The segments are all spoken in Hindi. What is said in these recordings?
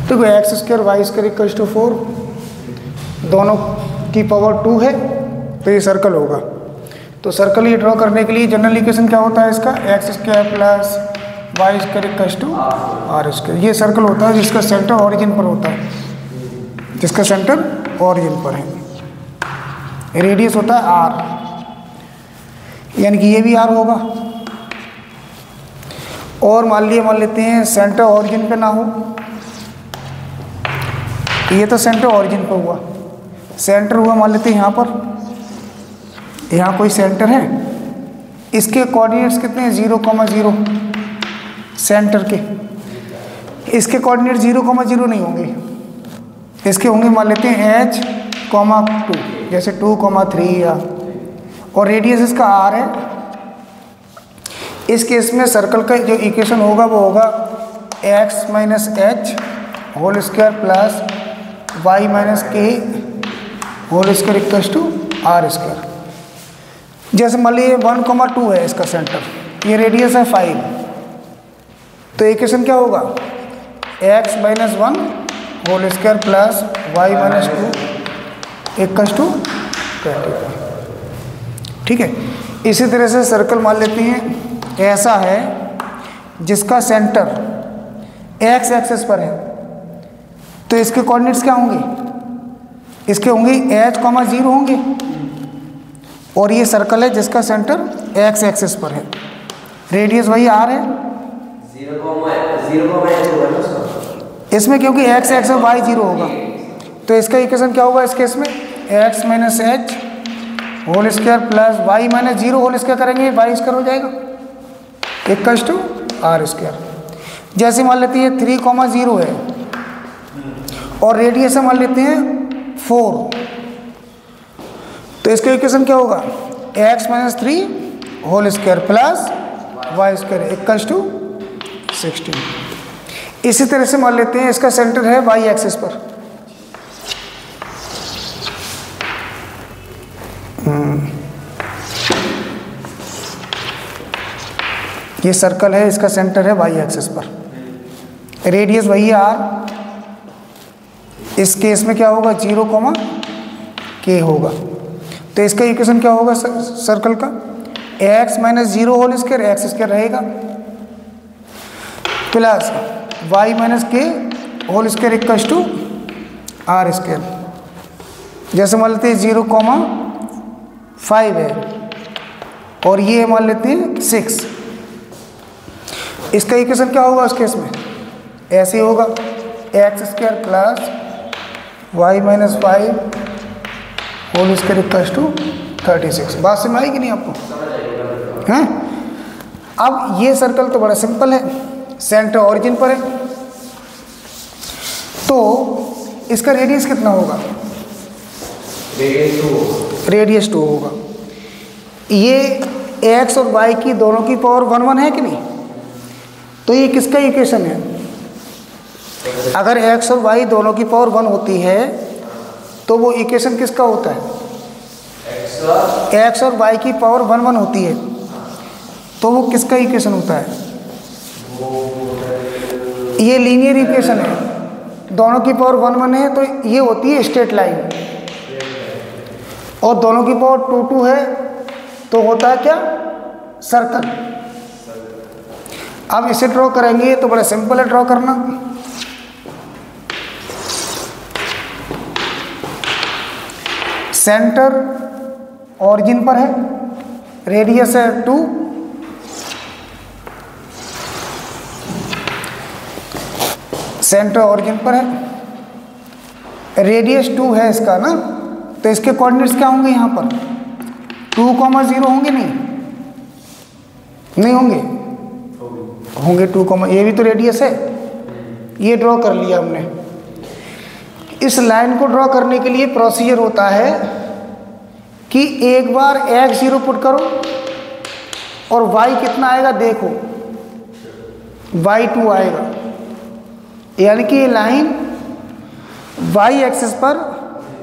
देखो x square y square equal to 4, दोनों की पावर 2 है तो ये सर्कल होगा। तो सर्कल ये ड्रॉ करने के लिए जनरल इक्वेशन क्या होता है इसका, x square plus y square equal to r square. ये सर्कल होता है जिसका सेंटर ऑरिजिन पर होता है, जिसका सेंटर ऑरिजिन पर है। रेडियस होता है आर, यानी कि ये भी आर होगा। और मान लेते हैं सेंटर ऑरिजिन पे ना हो, ये तो सेंटर ऑरिजिन पर हुआ, सेंटर हुआ मान लेते हैं यहाँ पर, यहाँ कोई सेंटर है, इसके कोऑर्डिनेट्स कितने हैं 0,0 सेंटर के। इसके कोऑर्डिनेट 0,0 नहीं होंगे, इसके होंगे मान लेते हैं h,2 जैसे 2,3 या, और रेडियस इसका r है। इस केस में सर्कल का जो इक्वेशन होगा वो होगा x minus h whole square plus y minus k whole square equals to r square. जैसे मान लीजिए 1,2 है इसका सेंटर, ये रेडियस है 5, तो इक्वेशन क्या होगा x minus 1 whole square plus y minus 2 equals to 25। ठीक है। इसी तरह से सर्कल मान लेते हैं ऐसा है जिसका सेंटर x एक्सिस पर है, तो इसके कोऑर्डिनेट्स क्या होंगे, इसके होंगे h,0 होंगे, और ये सर्कल है जिसका सेंटर x एक्सिस पर है, रेडियस वही r है। 0,0 इसमें क्योंकि x एक्स और y 0 होगा, तो इसका इक्वेशन क्या होगा इस केस में x minus h whole square plus y minus 0 whole square करेंगे y स्क्वायर हो जाएगा इक्वल्स टू आर स्क्वायर। जैसे मान लेते हैं 3,0 है और रेडियस मान लेते हैं 4, तो इसका इक्वेशन क्या होगा x minus 3 whole square plus y square equals to 16। इसी तरह से मान लेते हैं इसका सेंटर है y एक्सिस पर, ये सर्कल है, इसका सेंटर है y एक्सिस पर, रेडियस वही है r। इस केस में क्या होगा 0,k होगा, तो इसका इक्वेशन क्या होगा सर्कल का x minus 0 whole square x square रहेगा plus y minus k whole square equals to r square. जैसे मान लेते हैं 0,5 है और ये मान लेते हैं 6, इसका इक्वेशन क्या होगा उस केस में ऐसे होगा x square plus y minus 5 whole square equals to 36। बात समझ आई कि नहीं आपको, हैं? अब ये सर्कल तो बड़ा सिंपल है, सेंटर ऑरिजिन पर है, तो इसका रेडियस कितना होगा, रेडियस 2 होगा। ये x और y की दोनों की पावर 1 है कि नहीं, तो ये किसका इक्वेशन है, अगर x और y दोनों की पावर 1 होती है तो वो इक्वेशन किसका होता है, x और y की पावर 1 होती है तो वो किसका इक्वेशन होता है, ये लीनियर इक्वेशन है, दोनों की पावर 1 है तो ये होती है स्ट्रेट लाइन, और दोनों की पावर 2 है तो होता है क्या सर्कल। अब इसे ड्रॉ करेंगे तो बड़ा सिंपल है ड्रॉ करना। सेंटर ऑरिजिन पर है, रेडियस है 2, सेंटर ऑरिजिन पर है, रेडियस 2 है इसका ना, तो इसके कोऑर्डिनेट्स क्या होंगे यहाँ पर 2,0 होंगे, नहीं होंगे, होंगे 2, ये भी तो रेडियस है, ये ड्रॉ कर लिया हमने। इस लाइन को ड्रॉ करने के लिए प्रोसीजर होता है कि एक बार x0 पुट करो और y कितना आएगा देखो, y2 आएगा, यानी कि ये लाइन y एक्सिस पर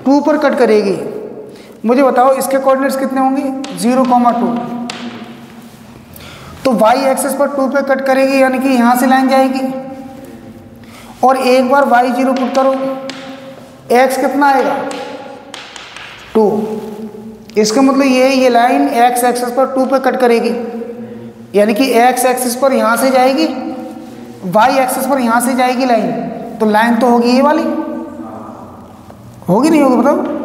2 पर कट करेगी। मुझे बताओ इसके कोऑर्डिनेट्स कितने होंगे 0,2, तो y एक्सिस पर 2 पे कट करेगी, यानी कि यहाँ से लाइन जाएगी और एक बार y0 पुट करो, x कितना आएगा 2। इसका मतलब ये लाइन x एक्सिस पर 2 पे कट करेगी, यानी कि x एक्सिस पर यहाँ से जाएगी, y एक्सिस पर यहाँ से जाएगी लाइन, तो लाइन तो होगी ये वाली, होगी नहीं होगी बताओ?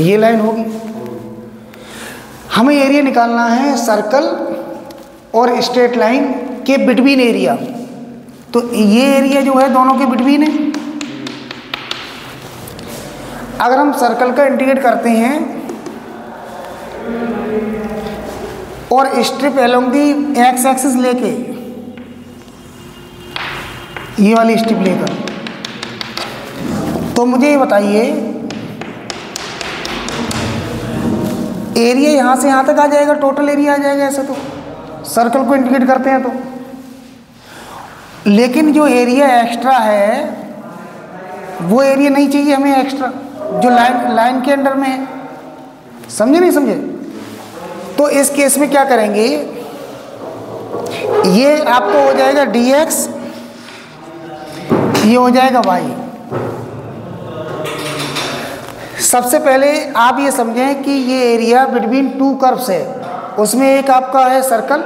ये लाइन होगी। हमें एरिया निकालना है सर्कल और स्ट्रेट लाइन के बिटवीन एरिया, तो ये एरिया जो है दोनों के बिटवीन है। अगर हम सर्कल का इंटीग्रेट करते हैं और strip along the x axis लेके, ये वाली स्ट्रिप लेकर, तो मुझे ये बताइए एरिया यहाँ से यहाँ तक आ जाएगा, टोटल एरिया आ जाएगा ऐसे तो सर्कल को इंटीग्रेट करते हैं तो। लेकिन जो एरिया एक्स्ट्रा है वो एरिया नहीं चाहिए हमें एक्स्ट्रा, जो लाइन के अंडर में है। समझे नहीं समझे? तो इस केस में क्या करेंगे, ये आपको हो जाएगा dx, ये हो जाएगा y। सबसे पहले आप ये समझें कि ये एरिया बिटवीन टू कर्व्स है, उसमें एक आपका है सर्कल,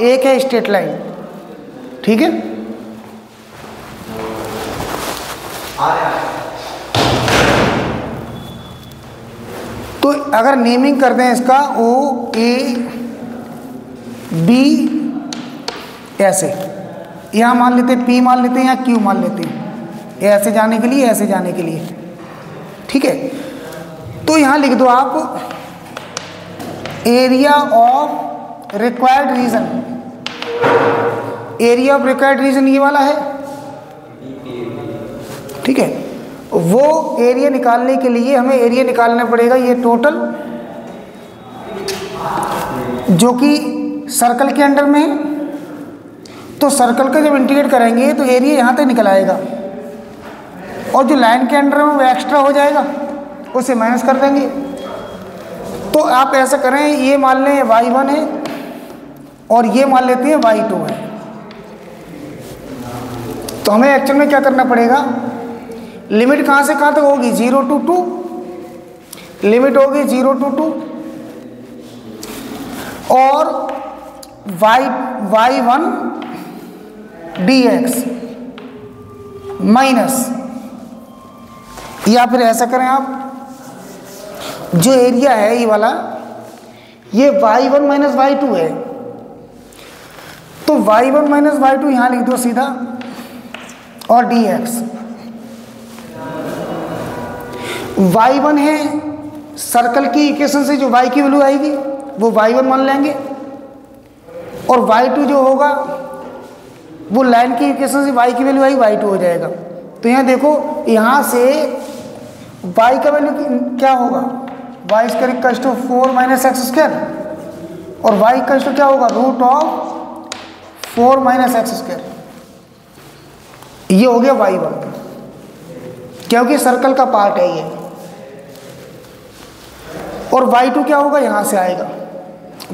एक है स्ट्रेट लाइन, ठीक है? तो अगर नेमिंग कर दें इसका O A B ऐसे, यहाँ मान लेते हैं P मान लेते हैं या Q मान लेते हैं, ऐसे जाने के लिए ऐसे जाने के लिए, ठीक है? तो यहाँ लिख दो आप area of required region, area of required region ये वाला है, ठीक है? वो एरिया निकालने के लिए हमें एरिया निकालना पड़ेगा ये टोटल, जो कि सर्कल के अंडर में है। तो सर्कल का जब इंटीग्रेट करेंगे तो एरिया यहाँ तक निकल आएगा, और जो लाइन के अंडर में वो एक्स्ट्रा हो जाएगा, उसे माइनस कर देंगे। तो आप ऐसा करें, ये मान लें y1 है और ये मान लेते हैं y2 है। तो हमें एक्चुअल में क्या करना पड़ेगा, लिमिट कहाँ से कहाँ तक होगी, 0 to 2, लिमिट होगी 0 to 2, और y1 dx माइनस, या फिर ऐसा करें आप, जो एरिया है ये वाला, ये y1 माइनस y2 है, तो y1 माइनस y2 यहाँ लिख दो सीधा, और dx y1 है सर्कल की इक्वेशन से जो y की वैल्यू आएगी वो y1 मान लेंगे, और y2 जो होगा वो लाइन की इक्वेशन से y की वैल्यू आई y2 हो जाएगा। तो यहाँ देखो, यहाँ से y का वैल्यू क्या होगा, y square equals to 4 minus x square, और y इक्वल्स टू क्या होगा, root of 4 minus x square. ये हो गया y1, क्योंकि सर्कल का पार्ट है ये। और y2 क्या होगा, यहाँ से आएगा,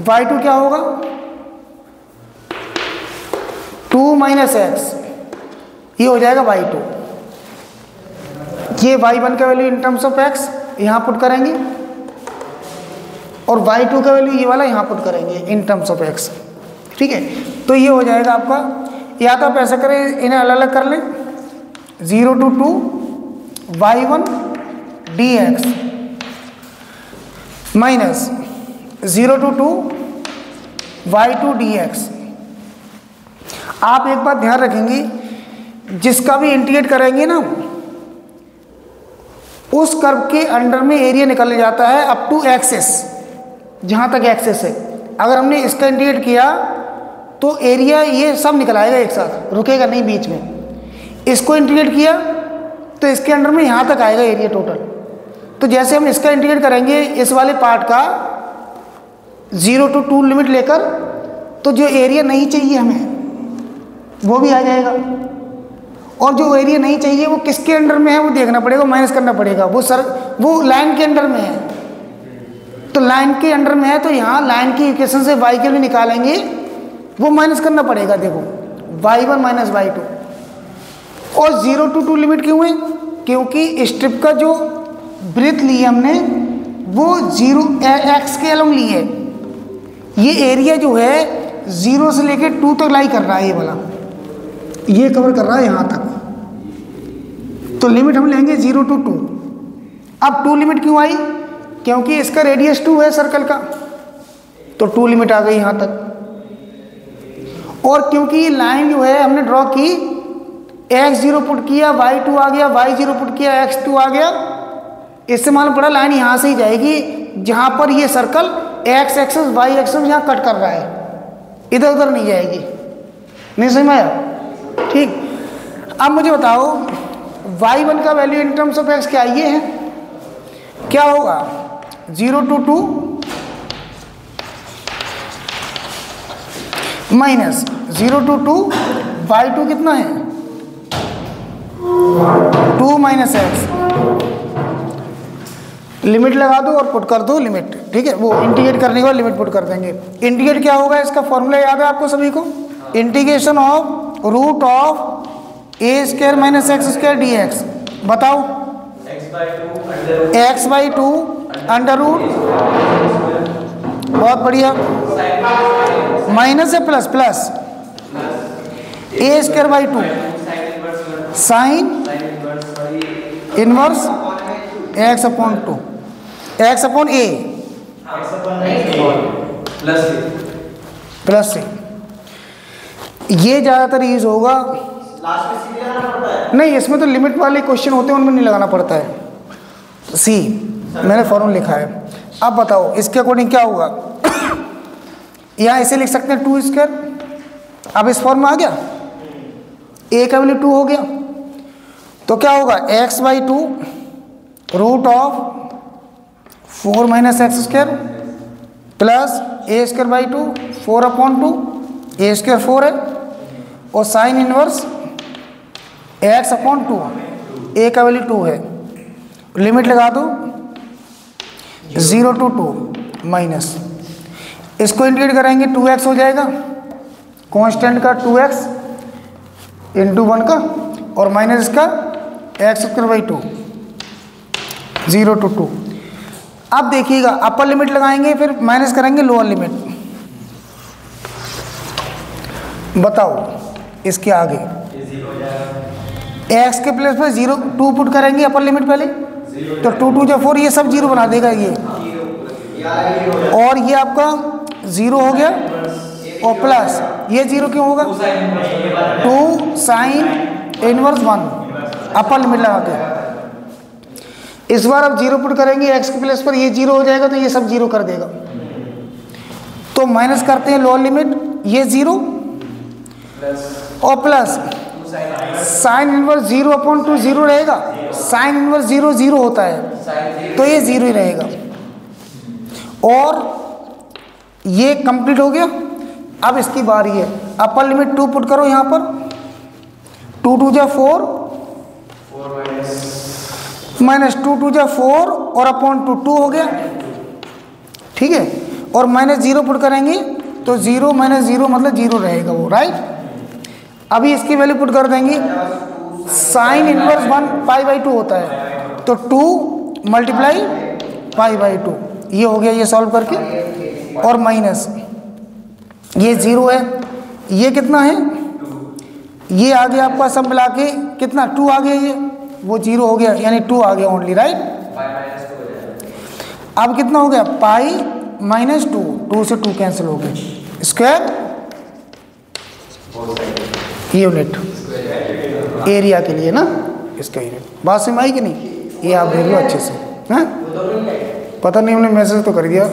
y2 क्या होगा, 2 माइनस एक्स, ये हो जाएगा y2। ये y1 का value in terms of x यहाँ पुट करेंगे, और y2 का वैल्यू ये वाला यहाँ पुट करेंगे इन टर्म्स ऑफ x, ठीक है? तो ये हो जाएगा आपका, या तो आप ऐसा करें, इन्हें अलग अलग कर लें, 0 to 2 y1 dx minus 0 to 2 y2 dx। आप एक बात ध्यान रखेंगे, जिसका भी इंटीग्रेट करेंगे ना, उस कर्व के अंडर में एरिया निकल जाता है अप टू एक्सेस, जहाँ तक एक्सेस है। अगर हमने इसका इंटीग्रेट किया तो एरिया ये सब निकल आएगा एक साथ, रुकेगा नहीं बीच में। इसको इंटीग्रेट किया तो इसके अंडर में यहाँ तक आएगा एरिया टोटल। तो जैसे हम इसका इंटीग्रेट करेंगे इस वाले पार्ट का 0 to 2 लिमिट लेकर, तो जो एरिया नहीं चाहिए हमें वो भी आ जाएगा, और जो एरिया नहीं चाहिए वो किसके अंडर में है वो देखना पड़ेगा, माइनस करना पड़ेगा। वो लाइन के अंडर में है, तो लाइन के अंडर में है, तो यहाँ लाइन की इक्वेशन से y के लिए निकालेंगे, वो माइनस करना पड़ेगा। देखो y1 माइनस y2। और 0 to 2 लिमिट क्यों है? क्योंकि स्ट्रिप का जो ब्रेथ ली है हमने वो 0 x के अलोंग ली है। ये एरिया जो है 0 से लेके 2 तक लाई कर रहा है, ये वाला ये कवर कर रहा है यहाँ तक। तो लिमिट हम लेंगे 0 to 2। अब 2 लिमिट क्यों आई? क्योंकि इसका रेडियस 2 है सर्कल का, तो 2 लिमिट आ गई यहाँ तक। और क्योंकि ये लाइन जो है हमने ड्रॉ की, x0 पुट किया, y2 आ गया, y0 पुट किया, x2 आ गया, इससे मालूम पड़ा लाइन यहाँ से ही जाएगी जहाँ पर ये circle x axis y axis यहाँ कट कर रहा है, इधर उधर नहीं जाएगी। नहीं समझ में आया? ठीक। अब मुझे बताओ y1 का value in terms of x क्या ये है? क्या होगा? 0 to 2 माइनस 0 to 2 y2 कितना है? 2 माइनस एक्स। लिमिट लगा दो और पुट कर दो लिमिट, ठीक है? वो इंटीग्रेट करने के बाद लिमिट पुट कर देंगे। इंटीग्रेट क्या होगा? इसका फॉर्मूला याद है आपको सभी को? Integration of root of a square minus x square d x. बताओ। x/2 अंडर रूट, बहुत बढ़िया, माइनस है plus plus a square by 2 sine inverse x upon 2 x upon a plus C. ये ज़्यादातर यूज होगा, नहीं इसमें तो लिमिट वाले क्वेश्चन होते हैं, उनमें नहीं लगाना पड़ता है। सी मैंने फॉर्मूला लिखा है। अब बताओ इसके अकॉर्डिंग क्या होगा? यहाँ इसे लिख सकते हैं 2 स्क्वायर। अब इस फॉर्म में आ गया, ए का वैल्यू 2 हो गया, तो क्या होगा? x/2 root of 4 minus x square plus a square by 2 4 upon 2, a square 4 है, और sine inverse x upon 2, a का वैल्यू 2 है। लिमिट लगा दो 0 to 2 माइनस, इसको इंटीग्रेट करेंगे 2x हो जाएगा, कांस्टेंट का 2x इंटू 1 का, और माइनस इसका एक्स स्क्वायर बाई 2, 0 to 2। अब देखिएगा अपर लिमिट लगाएंगे, फिर माइनस करेंगे लोअर लिमिट। बताओ इसके आगे x के प्लेस पर 0 2 पुट करेंगे अपर लिमिट पहले, तो 2 2 4 ये सब 0 बना देगा ये, और ये आपका 0 हो गया, और प्लस ये 0 क्यों होगा? 2 साइन इनवर्स 1 अपर लिमिट लगा के। इस बार अब 0 पुट करेंगे x के प्लेस पर, ये 0 हो जाएगा, तो ये सब 0 कर देगा। तो माइनस करते हैं लोअर लिमिट, ये 0 और प्लस साइन इनवर्स 0 अपॉन 2 0 रहेगा, साइन इनवर्स 0 0 होता है, तो ये 0 ही रहेगा। और ये कंप्लीट हो गया। अब इसकी बारी है, अपर लिमिट 2 पुट करो यहाँ पर, 2 2 जा 4 माइनस 2 2 जा 4 और अपॉन 2 2 हो गया, ठीक है, और माइनस 0 पुट करेंगे तो 0 माइनस 0 मतलब 0 रहेगा वो, राइट। अभी इसकी वैल्यू पुट कर देंगे, साइन इनवर्स 1 पाई बाई 2 होता है, तो 2 मल्टीप्लाई पाई बाई 2, ये हो गया ये सॉल्व करके, और माइनस ये 0 है, ये कितना है? ये आ गया आपका सब मिला के कितना? 2 आ गया, ये वो 0 हो गया, यानी 2 आ गया ओनली, राइट। अब कितना हो गया? पाई माइनस 2, 2 से 2 कैंसिल हो गए, स्क्वायर यूनिट एरिया के लिए ना, इसका यूनिट। बात समझ आई कि नहीं? ये आप देख लो अच्छे से, हैं? पता नहीं हमने मैसेज तो कर दिया।